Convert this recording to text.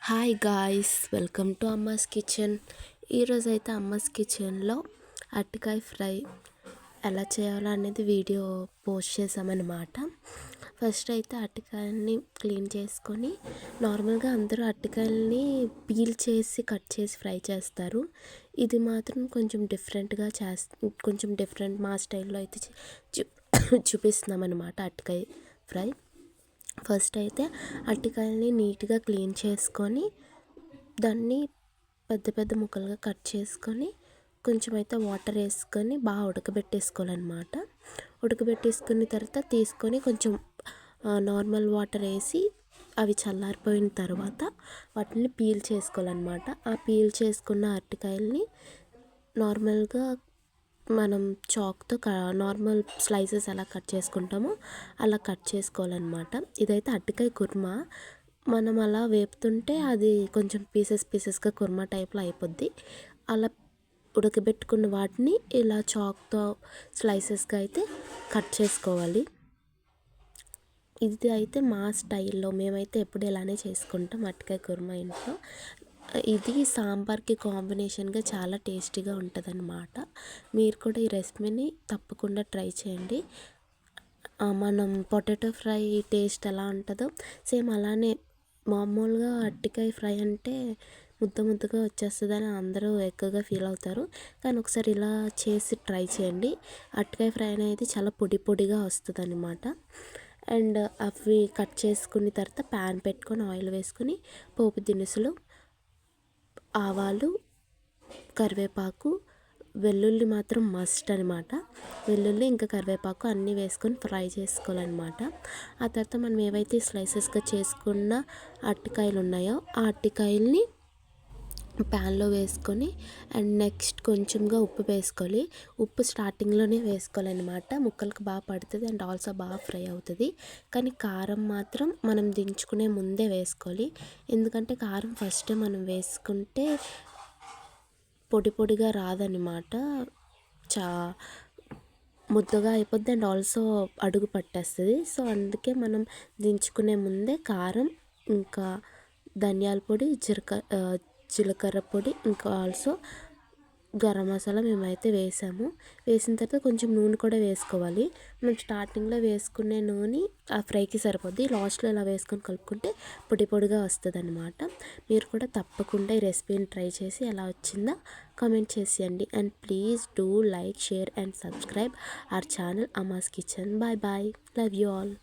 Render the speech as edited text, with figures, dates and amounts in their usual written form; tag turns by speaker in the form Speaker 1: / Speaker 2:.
Speaker 1: Hi guys, welcome to అమ్మాస్ kitchen. ఈరోజు అయితే అమ్మాస్ కిచెన్లో అరటికాయ ఫ్రై ఎలా చేయాలో అనేది వీడియో పోస్ట్ చేసామన్నమాట. ఫస్ట్ అయితే అరటికాయల్ని క్లీన్ చేసుకొని, నార్మల్గా అందరూ అరటికాయల్ని పీల్ చేసి కట్ చేసి ఫ్రై చేస్తారు. ఇది మాత్రం కొంచెం డిఫరెంట్ మా స్టైల్లో అయితే చూపిస్తున్నాం అన్నమాట అరటికాయ ఫ్రై. ఫస్ట్ అయితే అరటికాయల్ని నీట్గా క్లీన్ చేసుకొని, దాన్ని పెద్ద పెద్ద ముక్కలుగా కట్ చేసుకొని, కొంచెం అయితే వాటర్ వేసుకొని బాగా ఉడకబెట్టేసుకోవాలన్నమాట. ఉడకబెట్టేసుకున్న తర్వాత తీసుకొని కొంచెం నార్మల్ వాటర్ వేసి అవి చల్లారిపోయిన తర్వాత వాటిని పీల్ చేసుకోవాలన్నమాట. ఆ పీల్ చేసుకున్న అరటికాయల్ని నార్మల్గా మనం చాక్తో నార్మల్ స్లైసెస్ ఎలా కట్ చేసుకుంటామో అలా కట్ చేసుకోవాలన్నమాట. ఇదైతే అరటికాయ కుర్మా. మనం అలా వేపుతుంటే అది కొంచెం పీసెస్గా కుర్మా టైప్లో అయిపోద్ది. అలా ఉడకబెట్టుకున్న వాటిని ఇలా చాక్తో స్లైసెస్గా అయితే కట్ చేసుకోవాలి. ఇది అయితే మా స్టైల్లో మేమైతే ఎప్పుడు ఇలానే చేసుకుంటాం అరటికాయ కుర్మా ఇంట్లో. ఇది సాంబార్కి కాంబినేషన్గా చాలా టేస్టీగా ఉంటుందన్నమాట. మీరు కూడా ఈ రెసిపీని తప్పకుండా ట్రై చేయండి. మనం పొటాటో ఫ్రై టేస్ట్ ఎలా ఉంటుందో సేమ్ అలానే. మామూలుగా అరటికాయ ఫ్రై అంటే ముద్దగా వచ్చేస్తుందని అందరూ ఎక్కువగా ఫీల్ అవుతారు. కానీ ఒకసారి ఇలా చేసి ట్రై చేయండి. అరటికాయ ఫ్రై అనేది చాలా పొడిగా వస్తుంది అన్నమాట. అండ్ అవి కట్ చేసుకున్న తర్వాత ప్యాన్ పెట్టుకొని ఆయిల్ వేసుకొని పోపు దినుసులు, ఆవాలు, కరివేపాకు, వెల్లుల్లి మాత్రం మస్ట్ అనమాట. వెల్లుల్లి ఇంకా కరివేపాకు అన్నీ వేసుకొని ఫ్రై చేసుకోవాలన్నమాట. ఆ తర్వాత మనం ఏవైతే స్లైసెస్గా చేసుకున్న అరటికాయలు ఉన్నాయో ఆ అరటికాయల్ని ప్యాన్లో వేసుకొని అండ్ నెక్స్ట్ కొంచెంగా ఉప్పు వేసుకోవాలి. ఉప్పు స్టార్టింగ్లోనే వేసుకోవాలన్నమాట. ముక్కలకు బాగా పడుతుంది అండ్ ఆల్సో బాగా ఫ్రై అవుతుంది. కానీ కారం మాత్రం మనం దించుకునే ముందే వేసుకోవాలి. ఎందుకంటే కారం ఫస్ట్ మనం వేసుకుంటే పొడిగా రాదన్నమాట. చా ముద్దగా అయిపోద్ది అండ్ ఆల్సో అడుగు పట్టేస్తుంది. సో అందుకే మనం దించుకునే ముందే కారం, ఇంకా ధనియాల పొడి, జీలకర్ర పొడి, ఇంకా ఆల్సో గరం మసాలా మేమైతే వేసాము. వేసిన తర్వాత కొంచెం నూనె కూడా వేసుకోవాలి. మనం స్టార్టింగ్లో వేసుకునే నూనె ఆ ఫ్రైకి సరిపోద్ది. లాస్ట్లో ఇలా వేసుకొని కలుపుకుంటే పొడిగా వస్తుంది అనమాట. మీరు కూడా తప్పకుండా ఈ రెసిపీని ట్రై చేసి ఎలా వచ్చిందో కామెంట్ చేసేయండి. And please do like, share and subscribe our channel Amma's kitchen. Bye. Love you all.